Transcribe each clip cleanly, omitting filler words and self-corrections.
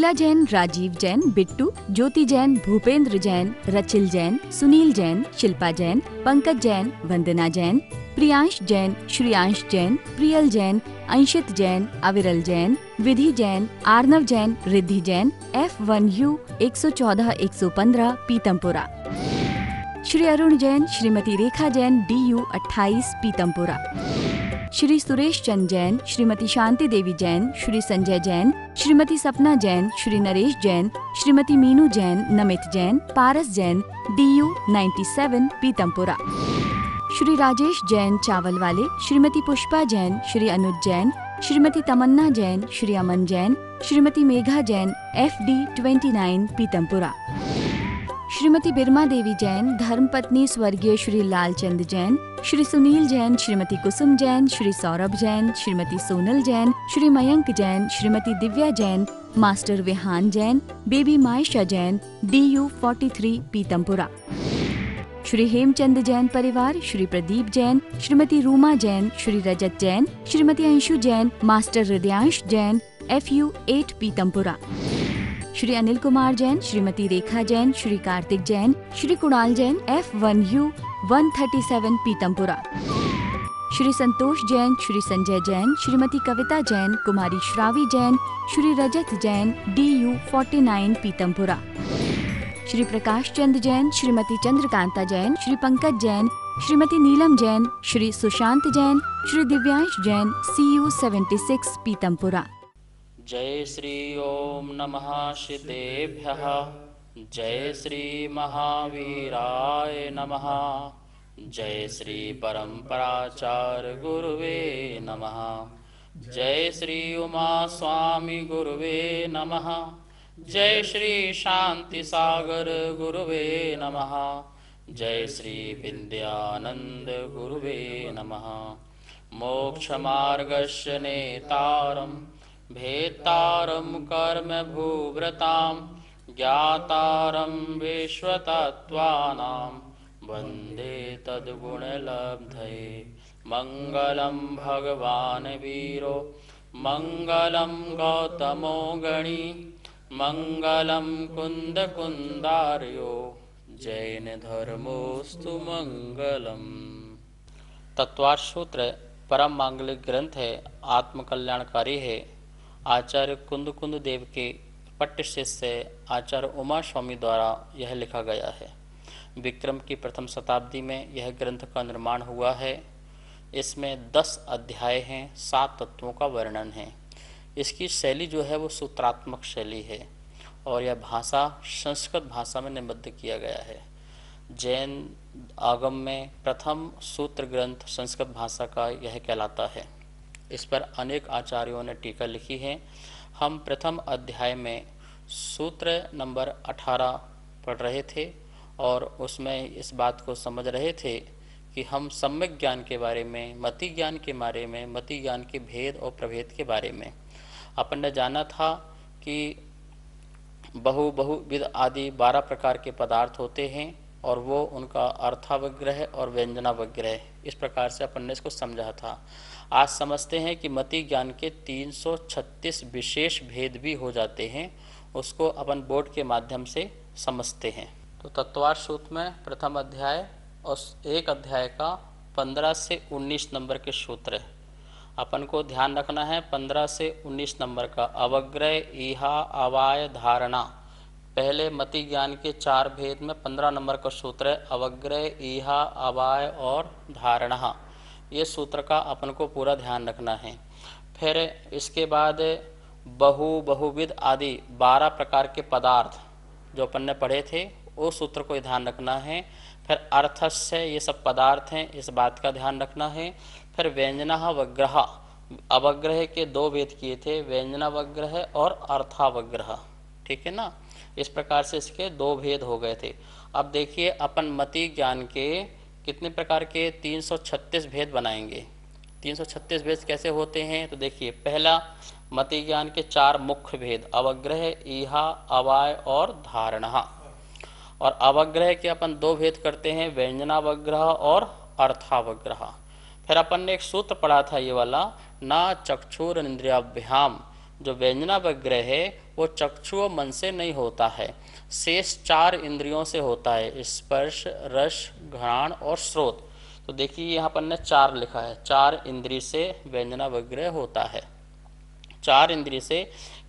शीला जैन, राजीव जैन, बिट्टू, ज्योति जैन, भूपेंद्र जैन, रचिल जैन, सुनील जैन, शिल्पा जैन, पंकज जैन, वंदना जैन, प्रियांश जैन, श्रियांश जैन, प्रियल जैन, अंशित जैन, अविरल जैन, विधि Jain, Arnav Jain, Riddhi Jain, F1U 114-115 Pitampura. Shri Arun Jain, Shrimati Rekha Jain, DU 28 Pitampura. Shri Suresh Chand Jain, Shrimati Shanti Devi Jain, Shri Sanjay Jain, Shrimati सपना Jain, Shri Naresh Jain, Shrimati Meenu Jain, Namit Jain, Paras Jain, DU 97 Pitampura. Shri Rajesh Jain, चावल वाले, श्रीमती पुष्पा जैन, श्री अनुज जैन, श्रीमती तमन्ना जैन, श्री अमन जैन, श्रीमती मेघा जैन, FD 29 पीतमपुरा। श्रीमती बिरमा देवी जैन, धर्मपत्नी स्वर्गीय Shri Lalchand Jain, Shri Sunil Jain, Shrimati Kusum Jain, Shri Saurabh Jain, Shrimati Sonal Jain, Shri Mayank Jain, Shrimati Divya Jain, master Vihan Jain, baby Maysha Jain, DU 43 Pitampura. Shri Hemchand Jain परिवार, Shri Pradeep Jain, Shrimati Ruma Jain, Shri Rajat Jain, Shrimati Anshu Jain, master Hridayansh Jain, FU 8 Pitampura. Shri Anil Kumar Jain, Shrimati Rekha Jain, Shri Kartik Jain, Shri Kunal Jain, F1U 137 Pitampura. Shri Santosh Jain, Shri Sanjay Jain, Shrimati Kavita Jain, कुमारी श्रावी जैन, श्री रजत जैन, DU 49 पीतमपुरा। श्री प्रकाश चंद जैन, श्रीमती चंद्रकांता जैन, श्री पंकज जैन, श्रीमती नीलम जैन, श्री सुशांत जैन, श्री दिव्यांश जैन, CU 76 पीतमपुरा। जय श्री ओम नमः सिद्धेभ्यः। जय श्री महावीराय नमः। जय श्री परंपराचार्य गुरुवे नमः। जय श्री उमा स्वामी गुरुवे नमः। जय श्री शांति सागर गुरुवे नमः। जय श्री विद्यानंद गुरुवे नमः। मोक्ष मार्गस्य नेतारं भेत्तारं कर्म भूव्रतां ज्ञातारं विश्वतत्त्वानां वन्दे तद्गुणलब्धये। मंगलं भगवान् वीरो मंगलं गौतमो गणी मंगलं कुंदकुंदार्यो जैन धर्मोस्तु मंगलम। तत्वार्थ सूत्र परम मांगलिक ग्रंथ है, आत्मकल्याणकारी है। आचार्य कुंद कुंद देव के पट्ट शिष्य आचार्य उमा स्वामी द्वारा यह लिखा गया है। विक्रम की प्रथम शताब्दी में यह ग्रंथ का निर्माण हुआ है। इसमें 10 अध्याय हैं, 7 तत्वों का वर्णन है। इसकी शैली जो है वो सूत्रात्मक शैली है और यह भाषा संस्कृत भाषा में निबद्ध किया गया है। जैन आगम में प्रथम सूत्र ग्रंथ संस्कृत भाषा का यह कहलाता है। इस पर अनेक आचार्यों ने टीका लिखी है। हम प्रथम अध्याय में सूत्र नंबर 18 पढ़ रहे थे और उसमें इस बात को समझ रहे थे कि हम सम्यक ज्ञान के बारे में, मति ज्ञान के बारे में, मति ज्ञान के भेद और प्रभेद के बारे में अपन ने जाना था कि बहुविध आदि 12 प्रकार के पदार्थ होते हैं और वो उनका अर्थावग्रह और व्यंजनावग्रह, इस प्रकार से अपन ने इसको समझा था। आज समझते हैं कि मति ज्ञान के 336 विशेष भेद भी हो जाते हैं, उसको अपन बोर्ड के माध्यम से समझते हैं। तो तत्वार्थ सूत्र में प्रथम अध्याय और एक अध्याय का 15 से 19 नंबर के सूत्र है। अपन को ध्यान रखना है 15 से 19 नंबर का अवग्रह, ईहा, अवाय, धारणा। पहले मति ज्ञान के 4 भेद में 15 नंबर का सूत्र है अवग्रह, ईहा, अवाय और धारणा। ये सूत्र का अपन को पूरा ध्यान रखना है। फिर इसके बाद बहुविध आदि 12 प्रकार के पदार्थ जो अपन ने पढ़े थे वो सूत्र को ध्यान रखना है। फिर अर्थस्य, ये सब पदार्थ हैं, इस बात का ध्यान रखना है। फिर व्यंजनावग्रह, अवग्रह के 2 भेद किए थे, व्यंजनावग्रह और अर्थावग्रह, ठीक है ना। इस प्रकार से इसके 2 भेद हो गए थे। अब देखिए अपन मति ज्ञान के कितने प्रकार के 336 भेद बनाएंगे। 336 भेद कैसे होते हैं तो देखिए, पहला मति ज्ञान के 4 मुख्य भेद अवग्रह, ईहा, अवाय और धारणा। और अवग्रह के अपन 2 भेद करते हैं, व्यंजनावग्रह और अर्थावग्रह। फिर अपन ने एक सूत्र पढ़ा था ये वाला, ना चक्षुर इंद्रियाभ्याम जो व्यंजनावग्रह है वो चक्षु और मन से नहीं होता है, शेष 4 इंद्रियों से होता है, स्पर्श, रस, घ्राण और श्रोत। तो देखिए यहाँ पर ने 4 लिखा है, 4 इंद्रिय से व्यंजनावग्रह होता है। 4 इंद्रिय से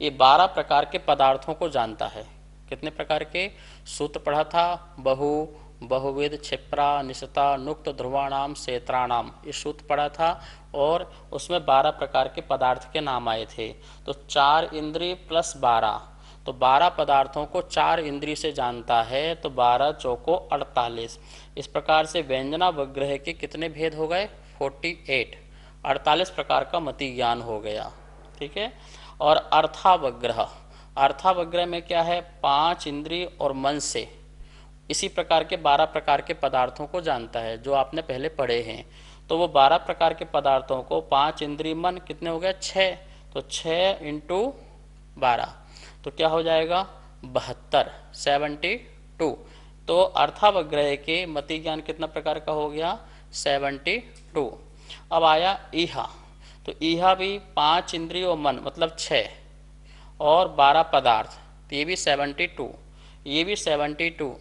ये 12 प्रकार के पदार्थों को जानता है। कितने प्रकार के? सूत्र पढ़ा था, बहु, बहुविध, क्षिप्रा, निशता, नुक्त, ध्रुवाणाम, क्षेत्राणाम, ये सूत्र पढ़ा था और उसमें 12 प्रकार के पदार्थ के नाम आए थे। तो 4 इंद्रिय प्लस 12, तो 12 पदार्थों को 4 इंद्रिय से जानता है, तो 12 चौको 48। इस प्रकार से व्यंजनावग्रह के कितने भेद हो गए? 48, 48 प्रकार का मति ज्ञान हो गया। ठीक है। और अर्थावग्रह, अर्थावग्रह में क्या है? 5 इंद्रिय और मन से इसी प्रकार के 12 प्रकार के पदार्थों को जानता है, जो आपने पहले पढ़े हैं। तो वो 12 प्रकार के पदार्थों को 5 इंद्रिय मन कितने हो गए? 6, तो 6 इंटू 12 तो क्या हो जाएगा? 72, 72। तो अर्थावग्रह के मति ज्ञान कितना प्रकार का हो गया? 72। अब आया ईहा, तो ईहा भी 5 इंद्रिय और मन मतलब 6 और 12 पदार्थ, तो ये भी 72, ये भी 72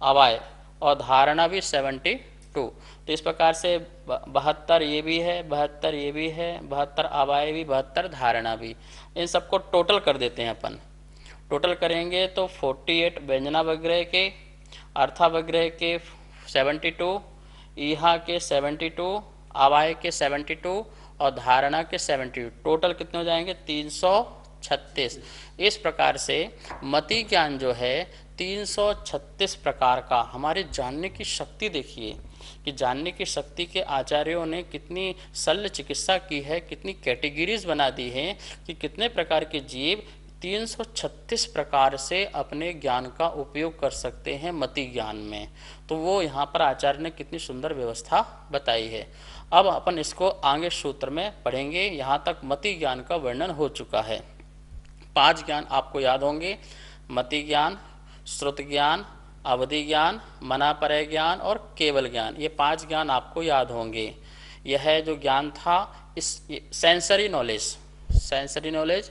अवाय, और धारणा भी 72। तो इस प्रकार से 72 ये भी है, 72 ये भी है, 72 अवाय भी, 72 धारणा भी। इन सबको टोटल कर देते हैं अपन। टोटल करेंगे तो 48 व्यंजनावग्रह के, अर्थावग्रह के 72, ईहा के 72, अवाय के 72 और धारणा के 72, टोटल कितने हो जाएंगे? 336। इस प्रकार से मति ज्ञान जो है 336 प्रकार का। हमारे जानने की शक्ति देखिए कि जानने की शक्ति के आचार्यों ने कितनी शल्य चिकित्सा की है, कितनी कैटेगरीज बना दी हैं कि कितने प्रकार के जीव 336 प्रकार से अपने ज्ञान का उपयोग कर सकते हैं मति ज्ञान में। तो वो यहाँ पर आचार्य ने कितनी सुंदर व्यवस्था बताई है। अब अपन इसको आगे सूत्र में पढ़ेंगे। यहाँ तक मति ज्ञान का वर्णन हो चुका है। 5 ज्ञान आपको याद होंगे: मति ज्ञान, श्रुत ज्ञान, अवधि ज्ञान, मनापरय ज्ञान और केवल ज्ञान। ये 5 ज्ञान आपको याद होंगे। यह जो ज्ञान था, इस sensory knowledge,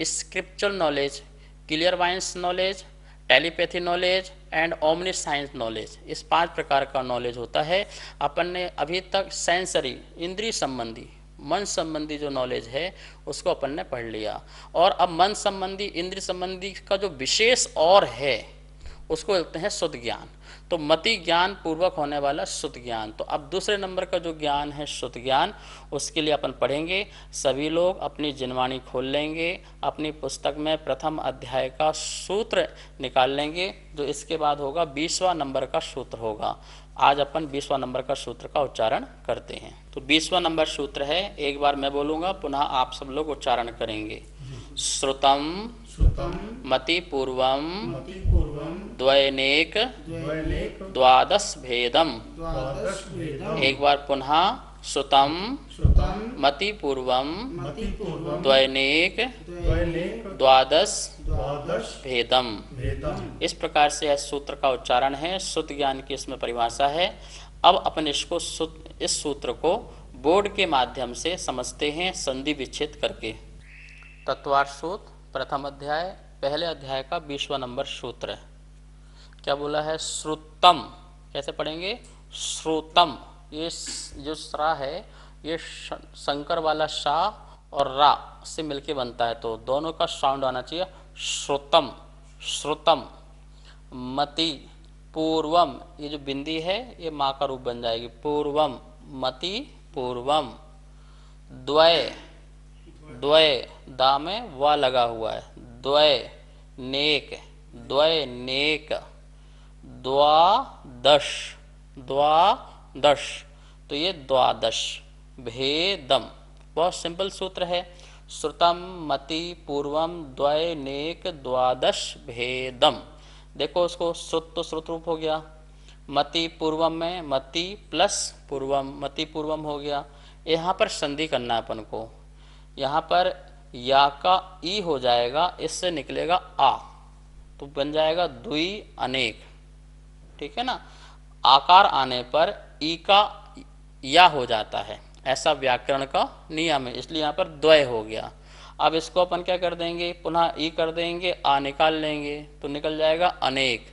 scriptural knowledge, clairvoyance knowledge, telepathy knowledge and omniscience knowledge, इस 5 प्रकार का नॉलेज होता है। अपन ने अभी तक सेंसरी, इंद्रिय संबंधी, मन संबंधी जो नॉलेज है उसको अपन ने पढ़ लिया। और अब मन संबंधी, इंद्रिय संबंधी का जो विशेष और है उसको बोलते हैं शुद्ध ज्ञान। तो मति ज्ञान पूर्वक होने वाला शुद्ध ज्ञान। तो अब दूसरे नंबर का जो ज्ञान है शुद्ध ज्ञान, उसके लिए अपन पढ़ेंगे। सभी लोग अपनी जिनवाणी खोल लेंगे, अपनी पुस्तक में प्रथम अध्याय का सूत्र निकाल लेंगे, जो इसके बाद होगा 20वां नंबर का सूत्र होगा। आज अपन 20वां नंबर का सूत्र का उच्चारण करते हैं। तो 20वां नंबर सूत्र है, एक बार मैं बोलूँगा, पुनः आप सब लोग उच्चारण करेंगे। श्रुतम मति पूर्वम द्वैनेक द्वादश भेदम। एक बार पुनः श्रुतम मति पूर्वम द्वैनेक द्वादश भेदम। इस प्रकार से यह सूत्र का उच्चारण है। शुद्ध ज्ञान की इसमें परिभाषा है। अब अपन इसको इस सूत्र को बोर्ड के माध्यम से समझते हैं, संधि विच्छेद करके। तत्वार्थ सूत्र प्रथम अध्याय, पहले अध्याय का 20वां नंबर सूत्र है। क्या बोला है? श्रुतम। कैसे पढ़ेंगे? श्रुतम। ये जो स्रा है ये शंकर वाला शा और रा से मिलके बनता है, तो दोनों का साउंड आना चाहिए। श्रुतम, श्रुतम। मति पूर्वम, ये जो बिंदी है ये माँ का रूप बन जाएगी। पूर्वम, मति पूर्वम। द्वय, द्वय, दा में वा लगा हुआ है। द्वय नेक, द्वय नेक। द्वादश, द्वादश, तो ये द्वादश। भेदम, बहुत सिंपल सूत्र है। श्रुतम मति पूर्वम द्वय नेक द्वादश भेदम। देखो उसको, श्रुत तो श्रुत रूप हो गया, मति पूर्वम में मति प्लस पूर्वम, मति पूर्वम हो गया। यहाँ पर संधि करना है अपन को। यहाँ पर या का ई हो जाएगा, इससे निकलेगा आ, तो बन जाएगा द्वि अनेक। ठीक है ना। आकार आने पर ई का या हो जाता है, ऐसा व्याकरण का नियम है, इसलिए यहाँ पर द्वय हो गया। अब इसको अपन क्या कर देंगे, पुनः ई कर देंगे, आ निकाल लेंगे तो निकल जाएगा अनेक,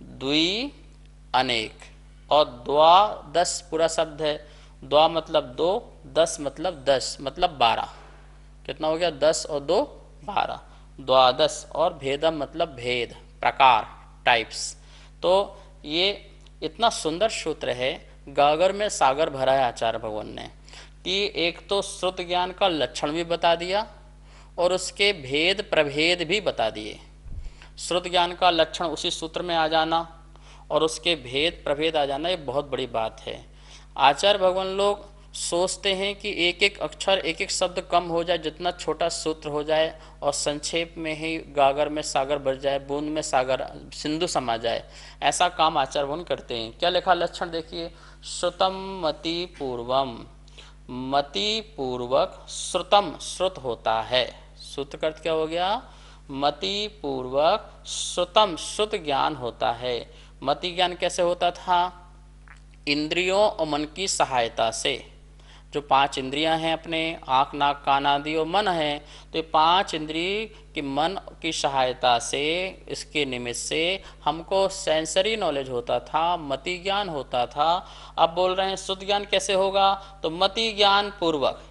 द्वि अनेक। और द्वादश पूरा शब्द है, द्वा मतलब दो, दस मतलब 10 मतलब 12, कितना हो गया 10 और 2 12, द्वादश। और भेदम मतलब भेद, प्रकार, टाइप्स। तो ये इतना सुंदर सूत्र है, गागर में सागर भरा है आचार्य भगवान ने, कि एक तो श्रुत ज्ञान का लक्षण भी बता दिया और उसके भेद प्रभेद भी बता दिए। श्रुत ज्ञान का लक्षण उसी सूत्र में आ जाना और उसके भेद प्रभेद आ जाना, ये बहुत बड़ी बात है। आचार्य भगवान लोग सोचते हैं कि एक एक अक्षर एक एक शब्द कम हो जाए, जितना छोटा सूत्र हो जाए और संक्षेप में ही गागर में सागर भर जाए, बूंद में सागर सिंधु समा जाए, ऐसा काम आचार्य भगवान करते हैं। क्या लिखा लक्षण देखिए, श्रुतम मति पूर्वम, मति पूर्वक श्रुतम, श्रुत होता है, सूत्र का अर्थ क्या हो गया, मति पूर्वक श्रुतम, श्रुत ज्ञान होता है। मति ज्ञान कैसे होता था, इंद्रियों और मन की सहायता से। जो 5 इंद्रियां हैं अपने, आँख नाक कान आदि और मन है, तो ये 5 इंद्रिय के मन की सहायता से, इसके निमित्त से हमको सेंसरी नॉलेज होता था, मति ज्ञान होता था। अब बोल रहे हैं शुद्ध ज्ञान कैसे होगा, तो मति ज्ञान पूर्वक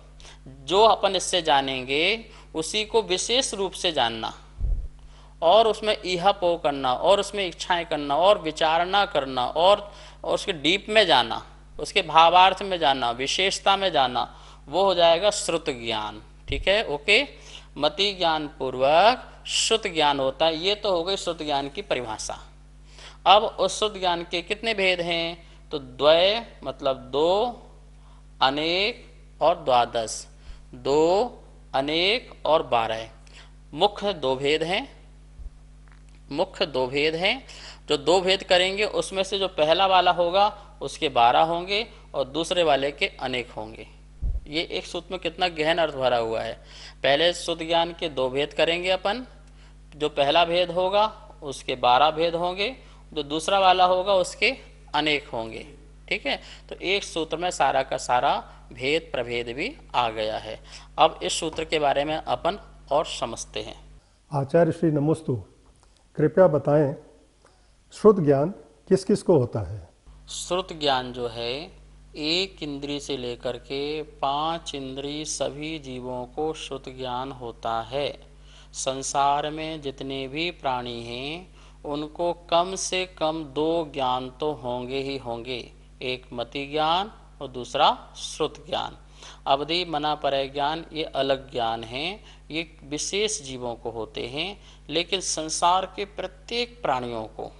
जो अपन इससे जानेंगे उसी को विशेष रूप से जानना और उसमें इहा पो करना और उसमें इच्छाएं करना और विचारणा करना और उसके डीप में जाना, उसके भावार्थ में जाना, विशेषता में जाना, वो हो जाएगा श्रुत ज्ञान। ठीक है, ओके। मति ज्ञान पूर्वक श्रुत ज्ञान होता है, ये तो हो गई श्रुत ज्ञान की परिभाषा। अब उस श्रुत ज्ञान के कितने भेद हैं, तो द्वय मतलब दो, अनेक और द्वादश, 2 अनेक और 12। मुख्य 2 भेद हैं, मुख्य 2 भेद हैं। जो 2 भेद करेंगे उसमें से जो पहला वाला होगा उसके 12 होंगे और दूसरे वाले के अनेक होंगे। ये एक सूत्र में कितना गहन अर्थ भरा हुआ है। पहले शुद्ध ज्ञान के 2 भेद करेंगे अपन, जो पहला भेद होगा उसके 12 भेद होंगे, जो दूसरा वाला होगा उसके अनेक होंगे। ठीक है, तो एक सूत्र में सारा का सारा भेद प्रभेद भी आ गया है। अब इस सूत्र के बारे में अपन और समझते हैं। आचार्य श्री नमोस्तु, कृपया बताएं श्रुत ज्ञान किस किस को होता है। श्रुत ज्ञान जो है एक इंद्रिय से लेकर के 5 इंद्रिय सभी जीवों को श्रुत ज्ञान होता है। संसार में जितने भी प्राणी हैं उनको कम से कम 2 ज्ञान तो होंगे ही होंगे, एक मति ज्ञान और दूसरा श्रुत ज्ञान। अवधि मना परय ज्ञान ये अलग ज्ञान हैं, ये विशेष जीवों को होते हैं, लेकिन संसार के प्रत्येक प्राणियों को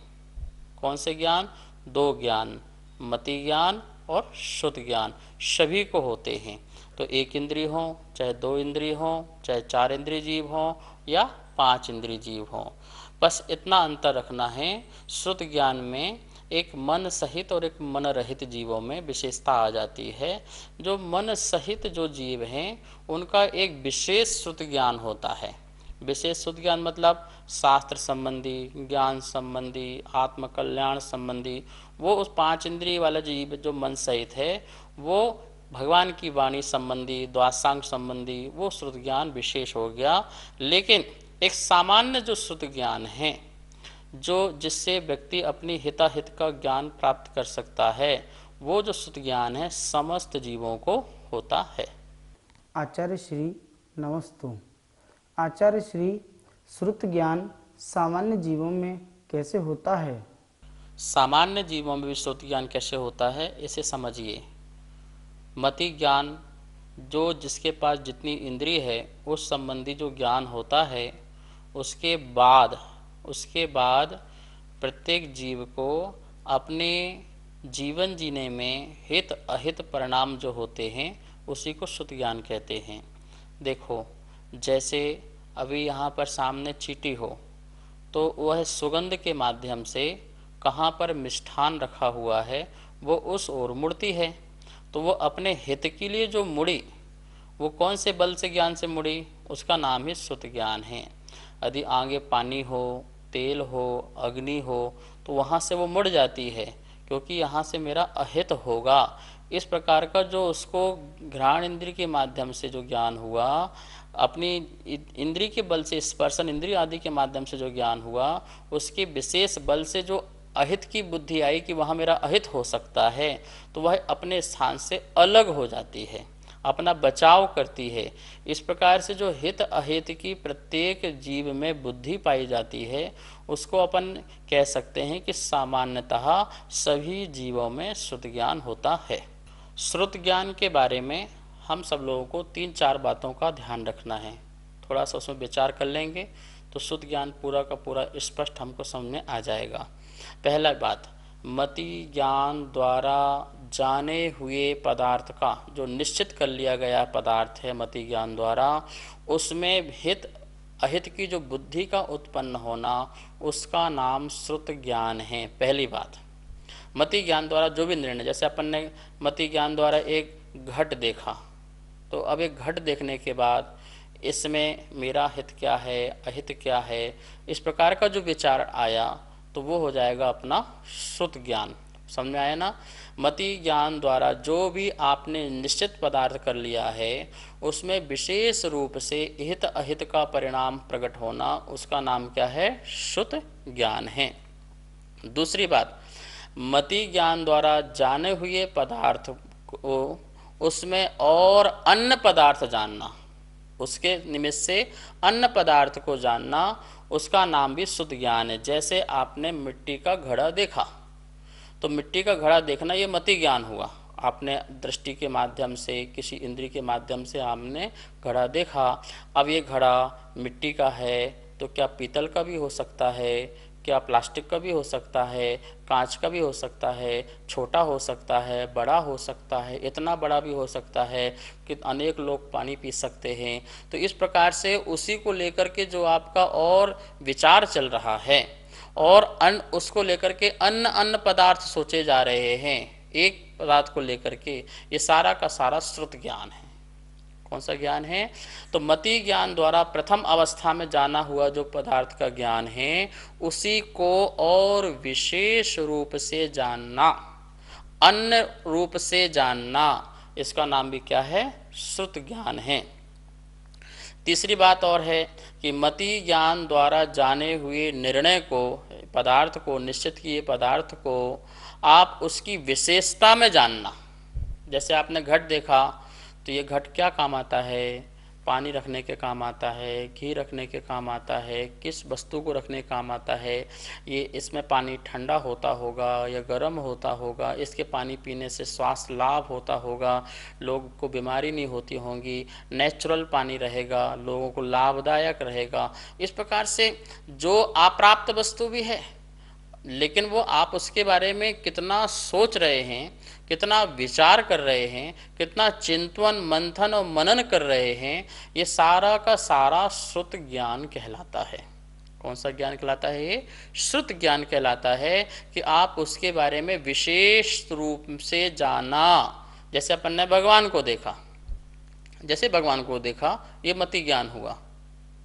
कौन से ज्ञान, 2 ज्ञान, मति ज्ञान और श्रुत ज्ञान सभी को होते हैं। तो एक इंद्रिय हो चाहे 2 इंद्रिय हो चाहे 4 इंद्रिय जीव हो या 5 इंद्रिय जीव हो, बस इतना अंतर रखना है। श्रुत ज्ञान में एक मन सहित और एक मन रहित जीवों में विशेषता आ जाती है। जो मन सहित जो जीव हैं उनका एक विशेष श्रुत ज्ञान होता है। विशेष श्रुत ज्ञान मतलब शास्त्र संबंधी, ज्ञान संबंधी, आत्मकल्याण संबंधी। वो उस 5 इंद्रिय वाला जीव जो मन सहित है वो भगवान की वाणी संबंधी, द्वासांग संबंधी, वो श्रुत ज्ञान विशेष हो गया। लेकिन एक सामान्य जो श्रुत ज्ञान है, जो जिससे व्यक्ति अपनी हिताहित का ज्ञान प्राप्त कर सकता है, वो जो श्रुत ज्ञान है समस्त जीवों को होता है। आचार्य श्री नमस्तु। आचार्य श्री, श्रुत ज्ञान सामान्य जीवों में कैसे होता है। सामान्य जीवों में भी श्रुत ज्ञान कैसे होता है इसे समझिए। मति ज्ञान जो जिसके पास जितनी इंद्रिय है उस संबंधी जो ज्ञान होता है, उसके बाद प्रत्येक जीव को अपने जीवन जीने में हित अहित परिणाम जो होते हैं उसी को श्रुत ज्ञान कहते हैं। देखो, जैसे अभी यहाँ पर सामने चींटी हो तो वह सुगंध के माध्यम से कहाँ पर मिष्ठान रखा हुआ है वो उस ओर मुड़ती है, तो वो अपने हित के लिए जो मुड़ी वो कौन से बल से ज्ञान से मुड़ी, उसका नाम ही श्रुत ज्ञान है। यदि आगे पानी हो, तेल हो, अग्नि हो तो वहाँ से वो मुड़ जाती है क्योंकि यहाँ से मेरा अहित होगा। इस प्रकार का जो उसको घ्राण इंद्रिय के माध्यम से जो ज्ञान हुआ अपनी इंद्रिय के बल से, स्पर्शन इंद्रिय आदि के माध्यम से जो ज्ञान हुआ, उसके विशेष बल से जो अहित की बुद्धि आई कि वहाँ मेरा अहित हो सकता है, तो वह अपने स्थान से अलग हो जाती है, अपना बचाव करती है। इस प्रकार से जो हित अहित की प्रत्येक जीव में बुद्धि पाई जाती है, उसको अपन कह सकते हैं कि सामान्यतः सभी जीवों में श्रुत ज्ञान होता है। श्रुत ज्ञान के बारे में हम सब लोगों को 3-4 बातों का ध्यान रखना है। थोड़ा सा उसमें विचार कर लेंगे तो श्रुत ज्ञान पूरा का पूरा स्पष्ट हमको समझ में आ जाएगा। पहला बात, मति ज्ञान द्वारा जाने हुए पदार्थ का जो निश्चित कर लिया गया पदार्थ है मति ज्ञान द्वारा, उसमें हित अहित की जो बुद्धि का उत्पन्न होना, उसका नाम श्रुत ज्ञान है। पहली बात, मति ज्ञान द्वारा जो भी निर्णय, जैसे अपन ने मति ज्ञान द्वारा एक घट देखा, तो अब एक घट देखने के बाद इसमें मेरा हित क्या है, अहित क्या है, इस प्रकार का जो विचार आया, तो वो हो जाएगा अपना श्रुत ज्ञान। समझ में आया ना? मति ज्ञान द्वारा जो भी आपने निश्चित पदार्थ कर लिया है, उसमें विशेष रूप से हित अहित का परिणाम प्रकट होना, उसका नाम क्या है? श्रुत ज्ञान है। दूसरी बात, मति ज्ञान द्वारा जाने हुए पदार्थ को उसमें और अन्य पदार्थ जानना, उसके निमित्त से अन्य पदार्थ को जानना, उसका नाम भी शुद्ध ज्ञान है। जैसे आपने मिट्टी का घड़ा देखा, तो मिट्टी का घड़ा देखना ये मति ज्ञान हुआ। आपने दृष्टि के माध्यम से, किसी इंद्रिय के माध्यम से आपने घड़ा देखा। अब ये घड़ा मिट्टी का है, तो क्या पीतल का भी हो सकता है, क्या प्लास्टिक का भी हो सकता है, कांच का भी हो सकता है, छोटा हो सकता है, बड़ा हो सकता है, इतना बड़ा भी हो सकता है कि अनेक लोग पानी पी सकते हैं। तो इस प्रकार से उसी को लेकर के जो आपका और विचार चल रहा है, और उसको लेकर के अन्य अन्य पदार्थ सोचे जा रहे हैं, एक पदार्थ को लेकर के, ये सारा का सारा श्रुत ज्ञान है। कौन सा ज्ञान है? तो मति ज्ञान द्वारा प्रथम अवस्था में जाना हुआ जो पदार्थ का ज्ञान है, उसी को और विशेष रूप से जानना, अन्य रूप से जानना, इसका नाम भी क्या है? श्रुत ज्ञान है। तीसरी बात और है कि मति ज्ञान द्वारा जाने हुए निर्णय को, पदार्थ को, निश्चित किए पदार्थ को आप उसकी विशेषता में जानना। जैसे आपने घट देखा, तो ये घट क्या काम आता है? पानी रखने के काम आता है, घी रखने के काम आता है, किस वस्तु को रखने के काम आता है, ये इसमें पानी ठंडा होता होगा या गर्म होता होगा, इसके पानी पीने से स्वास्थ्य लाभ होता होगा, लोगों को बीमारी नहीं होती होंगी, नेचुरल पानी रहेगा, लोगों को लाभदायक रहेगा। इस प्रकार से जो अप्राप्त वस्तु भी है, लेकिन वो आप उसके बारे में कितना सोच रहे हैं, कितना विचार कर रहे हैं, कितना चिंतन मंथन और मनन कर रहे हैं, ये सारा का सारा श्रुत ज्ञान कहलाता है। कौन सा ज्ञान कहलाता है? ये श्रुत ज्ञान कहलाता है कि आप उसके बारे में विशेष रूप से जाना। जैसे अपन ने भगवान को देखा, जैसे भगवान को देखा, ये मति ज्ञान हुआ।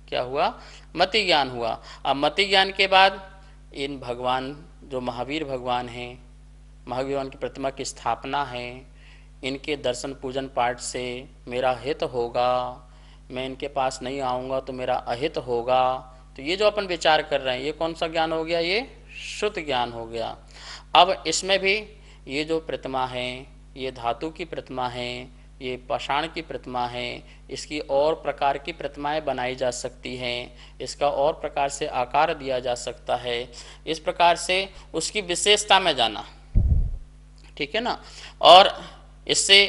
क्या हुआ? मति ज्ञान हुआ। अब मति ज्ञान के बाद इन भगवान, जो महावीर भगवान हैं, महावीर भगवान की प्रतिमा की स्थापना है, इनके दर्शन पूजन पाठ से मेरा हित होगा, मैं इनके पास नहीं आऊँगा तो मेरा अहित होगा। तो ये जो अपन विचार कर रहे हैं, ये कौन सा ज्ञान हो गया? ये श्रुत ज्ञान हो गया। अब इसमें भी ये जो प्रतिमा है, ये धातु की प्रतिमा है, ये पाषाण की प्रतिमा है, इसकी और प्रकार की प्रतिमाएं बनाई जा सकती हैं, इसका और प्रकार से आकार दिया जा सकता है। इस प्रकार से उसकी विशेषता में जाना, ठीक है ना। और इससे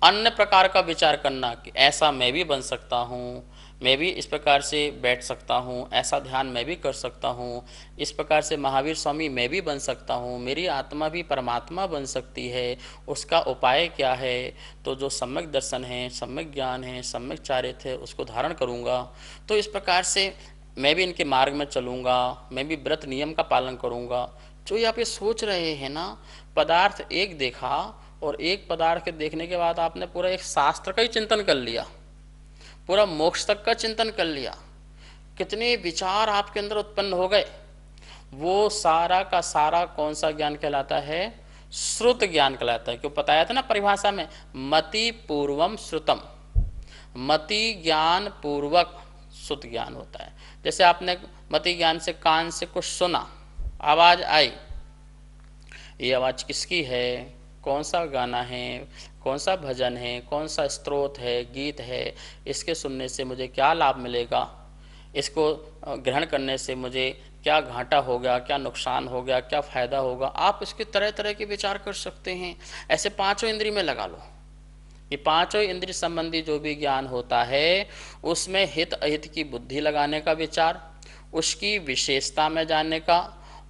अन्य प्रकार का विचार करना कि ऐसा मैं भी बन सकता हूँ, मैं भी इस प्रकार से बैठ सकता हूँ, ऐसा ध्यान मैं भी कर सकता हूँ, इस प्रकार से महावीर स्वामी मैं भी बन सकता हूँ, मेरी आत्मा भी परमात्मा बन सकती है। उसका उपाय क्या है? तो जो सम्यक दर्शन है, सम्यक ज्ञान है, सम्यक चारित्र है, उसको धारण करूँगा। तो इस प्रकार से मैं भी इनके मार्ग में चलूँगा, मैं भी व्रत नियम का पालन करूँगा। जो ये आप ये सोच रहे हैं ना, पदार्थ एक देखा, और एक पदार्थ के देखने के बाद आपने पूरा एक शास्त्र का ही चिंतन कर लिया, पूरा मोक्ष तक का चिंतन कर लिया, कितने विचार आपके अंदर उत्पन्न हो गए। वो सारा का सारा कौन सा ज्ञान कहलाता है? श्रुत ज्ञान कहलाता है। क्यों बताया था ना परिभाषा में, मति पूर्वम श्रुतम। मति ज्ञान पूर्वक शुद्ध ज्ञान होता है। जैसे आपने मति ज्ञान से कान से कुछ सुना, आवाज़ आई, ये आवाज़ किसकी है, कौन सा गाना है, कौन सा भजन है, कौन सा स्तोत्र है, गीत है, इसके सुनने से मुझे क्या लाभ मिलेगा, इसको ग्रहण करने से मुझे क्या घाटा होगा, क्या नुकसान हो गया, क्या फ़ायदा होगा, आप इसके तरह तरह के विचार कर सकते हैं। ऐसे पांचों इंद्रिय में लगा लो। ये पांचों इंद्रिय संबंधी जो भी ज्ञान होता है उसमें हित अहित की बुद्धि लगाने का विचार, उसकी विशेषता में जानने का,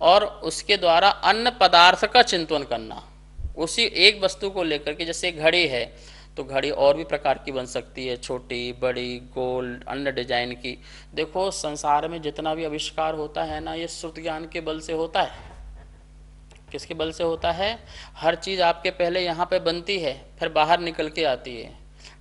और उसके द्वारा अन्य पदार्थ का चिंतन करना। उसी एक वस्तु को लेकर के, जैसे घड़ी है तो घड़ी और भी प्रकार की बन सकती है, छोटी, बड़ी, गोल, अन्य डिजाइन की। देखो संसार में जितना भी आविष्कार होता है ना, ये श्रुत ज्ञान के बल से होता है। किसके बल से होता है? हर चीज़ आपके पहले यहाँ पे बनती है, फिर बाहर निकल के आती है।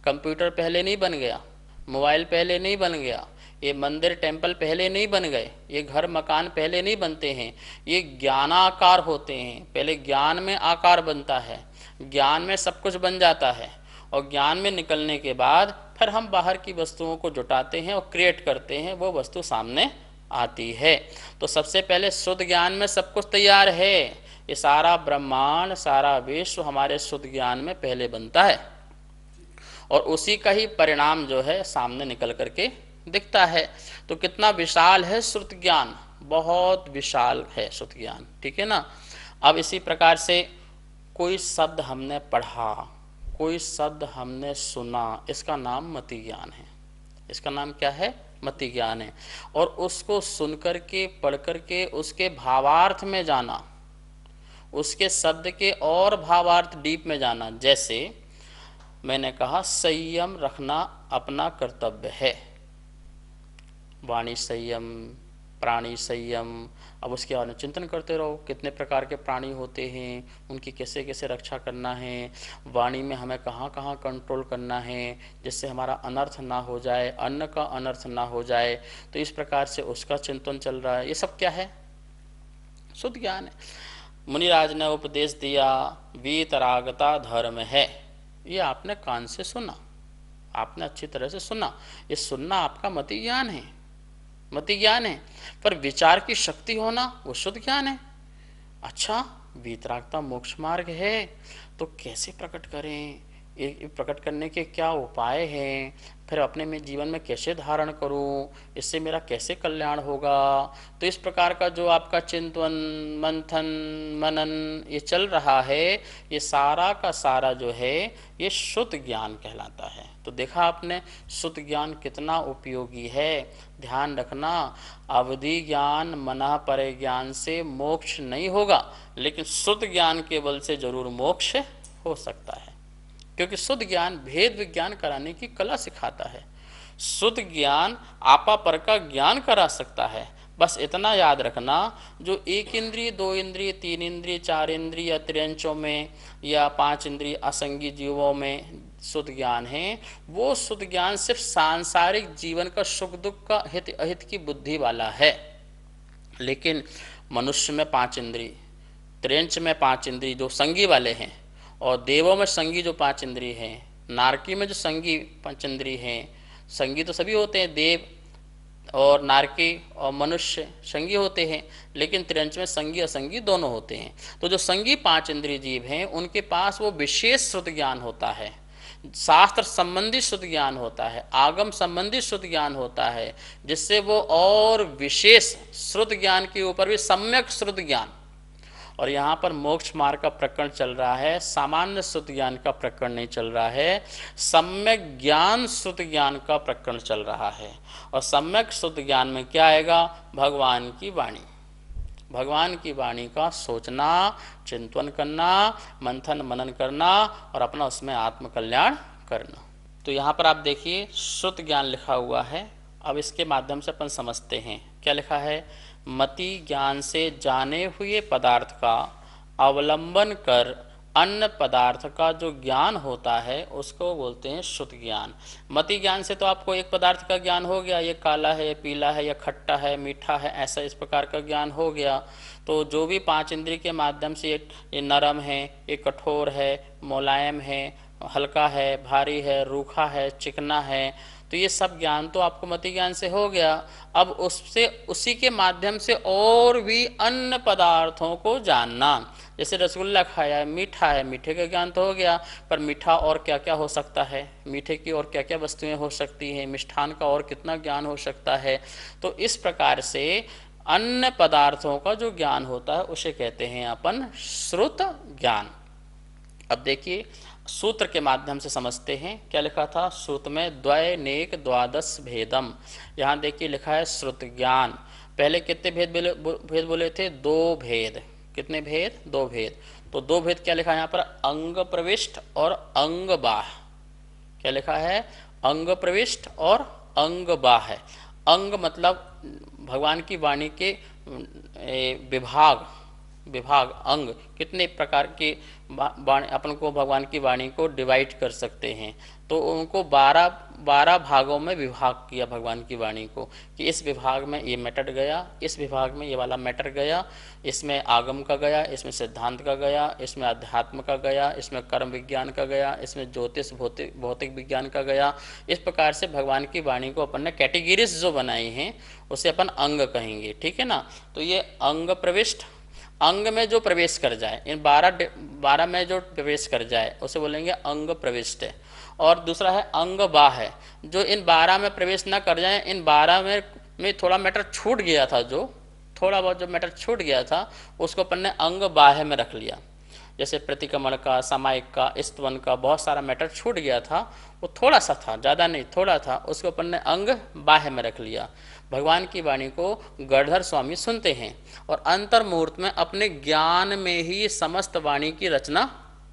कंप्यूटर पहले नहीं बन गया, मोबाइल पहले नहीं बन गया, ये मंदिर टेम्पल पहले नहीं बन गए, ये घर मकान पहले नहीं बनते हैं, ये ज्ञानाकार होते हैं। पहले ज्ञान में आकार बनता है, ज्ञान में सब कुछ बन जाता है, और ज्ञान में निकलने के बाद फिर हम बाहर की वस्तुओं को जुटाते हैं और क्रिएट करते हैं, वो वस्तु सामने आती है। तो सबसे पहले शुद्ध ज्ञान में सब कुछ तैयार है। ये सारा ब्रह्मांड, सारा विश्व हमारे शुद्ध ज्ञान में पहले बनता है, और उसी का ही परिणाम जो है सामने निकल करके दिखता है। तो कितना विशाल है श्रुत ज्ञान, बहुत विशाल है श्रुत ज्ञान, ठीक है ना। अब इसी प्रकार से कोई शब्द हमने पढ़ा, कोई शब्द हमने सुना, इसका नाम मति ज्ञान है। इसका नाम क्या है? मति ज्ञान है। और उसको सुन करके, पढ़ करके उसके भावार्थ में जाना, उसके शब्द के और भावार्थ डीप में जाना। जैसे मैंने कहा संयम रखना अपना कर्तव्य है, वाणी संयम, प्राणी संयम। अब उसके बारे में चिंतन करते रहो, कितने प्रकार के प्राणी होते हैं, उनकी कैसे कैसे रक्षा करना है, वाणी में हमें कहाँ कहाँ कंट्रोल करना है जिससे हमारा अनर्थ ना हो जाए, अन्न का अनर्थ ना हो जाए। तो इस प्रकार से उसका चिंतन चल रहा है। ये सब क्या है? शुद्ध ज्ञान है। मुनिराज ने उपदेश दिया, वीतरागता धर्म है। ये आपने कान से सुना, आपने अच्छी तरह से सुना, ये सुनना आपका मति ज्ञान है, मति ज्ञान है। पर विचार की शक्ति होना वो शुद्ध ज्ञान है। अच्छा, वीतरागता मोक्ष मार्ग है, तो कैसे प्रकट करें, ये प्रकट करने के क्या उपाय हैं, फिर अपने में जीवन में कैसे धारण करूं, इससे मेरा कैसे कल्याण होगा। तो इस प्रकार का जो आपका चिंतन, मंथन, मनन ये चल रहा है, ये सारा का सारा जो है ये शुद्ध ज्ञान कहलाता है। तो देखा आपने शुद्ध ज्ञान कितना उपयोगी है। ध्यान रखना, अवधि ज्ञान, मना परे ज्ञान से मोक्ष नहीं होगा, लेकिन शुद्ध ज्ञान के बल से जरूर मोक्ष हो सकता है। क्योंकि शुद्ध ज्ञान भेद विज्ञान कराने की कला सिखाता है। शुद्ध ज्ञान आपा पर का ज्ञान करा सकता है। बस इतना याद रखना, जो एक इंद्रिय, दो इंद्रिय, तीन इंद्रिय, चार इंद्रिय या त्रियंचों में या पांच इंद्रिय असंगी जीवों में शुद्ध ज्ञान है, वो शुद्ध ज्ञान सिर्फ सांसारिक जीवन का सुख दुख का हित अहित की बुद्धि वाला है। लेकिन मनुष्य में पांच इंद्रिय, त्रियंच में पांच इंद्रिय जो संगी वाले हैं, और देवों में संगी जो पांच इंद्रिय हैं, नारकी में जो संगी पंच इंद्रिय हैं। संगी तो सभी होते हैं, देव और नारकी और मनुष्य संगी होते हैं, लेकिन त्रियंच में संगी असंगी दोनों होते हैं। तो जो संगी पांच इंद्रिय जीव हैं, उनके पास वो विशेष शुद्ध ज्ञान होता है, शास्त्र संबंधी शुद्ध ज्ञान होता है, आगम संबंधी शुद्ध ज्ञान होता है, जिससे वो और विशेष शुद्ध ज्ञान के ऊपर भी सम्यक शुद्ध ज्ञान। और यहाँ पर मोक्ष मार्ग का प्रकरण चल रहा है, सामान्य शुद्ध ज्ञान का प्रकरण नहीं चल रहा है, सम्यक ज्ञान शुद्ध ज्ञान का प्रकरण चल रहा है। और सम्यक शुद्ध ज्ञान में क्या आएगा? भगवान की वाणी, भगवान की वाणी का सोचना, चिंतन करना, मंथन मनन करना और अपना उसमें आत्मकल्याण करना। तो यहाँ पर आप देखिए शुद्ध ज्ञान लिखा हुआ है। अब इसके माध्यम से अपन समझते हैं क्या लिखा है। मति ज्ञान से जाने हुए पदार्थ का अवलंबन कर अन्य पदार्थ का जो ज्ञान होता है उसको बोलते हैं शुद्ध ज्ञान। मति ज्ञान से तो आपको एक पदार्थ का ज्ञान हो गया, ये काला है, ये पीला है, ये खट्टा है, मीठा है, ऐसा इस प्रकार का ज्ञान हो गया। तो जो भी पांच इंद्रिय के माध्यम से ये नरम है, ये कठोर है, मुलायम है, हल्का है, भारी है, रूखा है, चिकना है, तो ये सब ज्ञान तो आपको मति ज्ञान से हो गया। अब उससे उसी के माध्यम से और भी अन्य पदार्थों को जानना, जैसे रसगुल्ला खाया है, मीठा है, मीठे का ज्ञान तो हो गया, पर मीठा और क्या क्या हो सकता है, मीठे की और क्या क्या वस्तुएं हो सकती हैं, मिष्ठान का और कितना ज्ञान हो सकता है। तो इस प्रकार से अन्य पदार्थों का जो ज्ञान होता है उसे कहते हैं अपन श्रुत ज्ञान। अब देखिए सूत्र के माध्यम से समझते हैं। क्या लिखा था श्रुत में? द्वैनेक द्वादश भेदम। यहाँ देखिए लिखा है श्रुत ज्ञान। पहले कितने भेद बोले थे? 2 भेद। कितने भेद? 2 भेद। तो 2 भेद क्या लिखा है यहाँ पर? अंग प्रविष्ट और अंग बाह। क्या लिखा है? अंग प्रविष्ट और अंग बाह। अंग मतलब भगवान की वाणी के विभाग अंग। कितने प्रकार के वाणी अपन को भगवान की वाणी को डिवाइड कर सकते हैं, तो उनको 12 भागों में विभाग किया भगवान की वाणी को, कि इस विभाग में ये मैटर गया, इस विभाग में ये वाला मैटर गया, इसमें आगम का गया, इसमें सिद्धांत का गया, इसमें अध्यात्म का गया, इसमें कर्म विज्ञान का गया, इसमें ज्योतिष भौतिक विज्ञान का गया। इस प्रकार से भगवान की वाणी को अपन ने कैटेगरीज जो बनाई हैं उसे अपन अंग कहेंगे, ठीक है ना। तो ये अंग प्रविष्ट, अंग में जो प्रवेश कर जाए, इन 12 में जो प्रवेश कर जाए उसे बोलेंगे अंग प्रविष्ट है। और दूसरा है अंग बाह्य, जो इन 12 में प्रवेश ना कर जाए, इन 12 में थोड़ा मैटर छूट गया था, जो थोड़ा बहुत जो मैटर छूट गया था उसको अपन ने अंग बाह्य में रख लिया। जैसे प्रतिक्रमण का, सामायिक का, स्तवन का बहुत सारा मैटर छूट गया था, वो थोड़ा सा था, ज़्यादा नहीं, थोड़ा था, उसको अपन ने अंग बाह्य में रख लिया। भगवान की वाणी को गणधर स्वामी सुनते हैं और अंतर मुहूर्त में अपने ज्ञान में ही समस्त वाणी की रचना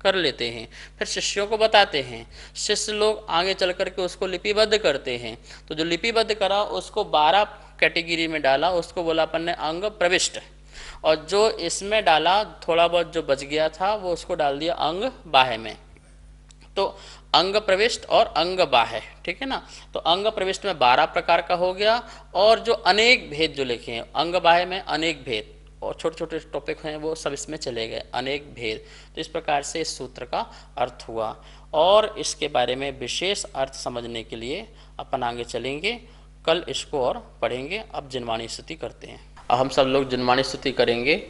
कर लेते हैं, फिर शिष्यों को बताते हैं। शिष्य लोग आगे चल कर के उसको लिपिबद्ध करते हैं। तो जो लिपिबद्ध करा उसको 12 कैटेगरी में डाला, उसको बोला अपन ने अंग प्रविष्ट। और जो इसमें डाला, थोड़ा बहुत जो बच गया था वो उसको डाल दिया अंग बाह्य में। तो अंग प्रविष्ट और अंग बाह्य, ठीक है ना। तो अंग प्रविष्ट में 12 प्रकार का हो गया, और जो अनेक भेद जो लिखे हैं अंग बाह्य में, अनेक भेद और छोटे छोटे टॉपिक हैं वो सब इसमें चले गए, अनेक भेद। तो इस प्रकार से इस सूत्र का अर्थ हुआ, और इसके बारे में विशेष अर्थ समझने के लिए अपन आगे चलेंगे, कल इसको और पढ़ेंगे। अब जिनवाणी स्तुति करते हैं। हम सब लोग जिनवाणी स्तुति करेंगे।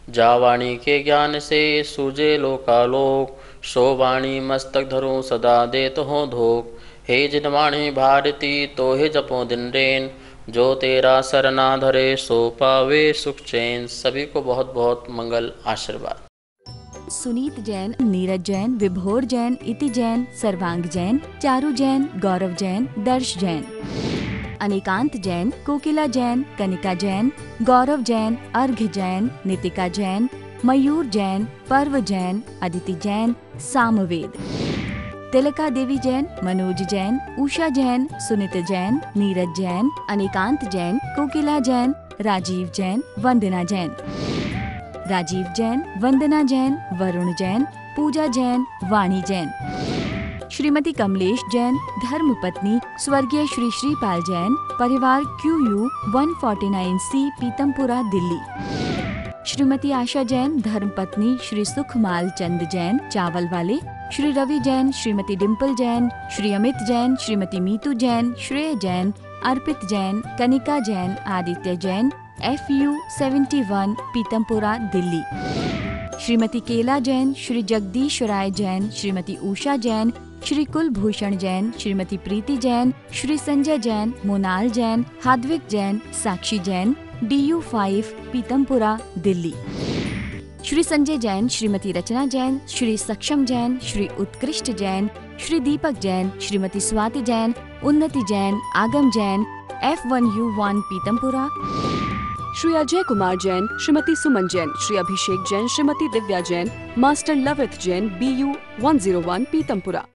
जा वाणी के ज्ञान से सूझे लोकालोक, सो वाणी मस्तक धरूं सदा देत हो धोक। हे जिनवाणी भारती तो हे जपो दिन रेन, जो तेरा सरना धरे सो पावे सुख चैन। सभी को बहुत बहुत मंगल आशीर्वाद। सुनीत जैन, नीरज जैन, विभोर जैन, इति जैन, सर्वांग जैन, चारू जैन, गौरव जैन, दर्श जैन, अनिकांत जैन, कोकिला जैन, कनिका जैन, गौरव जैन, अर्घ्य जैन, नितिका जैन, मयूर जैन, पर्व जैन, अदिति जैन, सामवेद, तिलका देवी जैन, मनोज जैन, उषा जैन, सुनित जैन, नीरज जैन, अनिकांत जैन, कोकिला जैन, राजीव जैन, वंदना जैन, राजीव जैन, वंदना जैन, वरुण जैन, पूजा जैन, वाणी जैन, श्रीमती कमलेश जैन, धर्मपत्नी स्वर्गीय श्री श्रीपाल जैन, परिवार QU 149C पीतमपुरा दिल्ली। श्रीमती आशा जैन, धर्मपत्नी श्री सुखमाल चंद जैन, चावल वाले। श्री रवि जैन, श्रीमती डिम्पल जैन, श्री अमित जैन, श्रीमती मीतू जैन, श्रेय जैन, अर्पित जैन, कनिका जैन, आदित्य जैन, FU 71 पीतमपुरा दिल्ली। श्रीमती केला जैन, श्री जगदीश राय जैन, श्रीमती उषा जैन, श्री कुलभूषण जैन, श्रीमती प्रीति जैन, श्री संजय जैन, मोनाल जैन, हाद्विक जैन, साक्षी जैन, DU 5 पीतमपुरा दिल्ली। श्री संजय जैन, श्रीमती रचना जैन, श्री सक्षम जैन, श्री उत्कृष्ट जैन, श्री दीपक जैन, श्रीमती स्वाति जैन, उन्नति जैन, आगम जैन, F1U1 पीतमपुरा। श्री अजय कुमार जैन, श्रीमती सुमन जैन, श्री अभिषेक जैन, श्रीमती दिव्या जैन, मास्टर लवित जैन, BU 101 पीतमपुरा।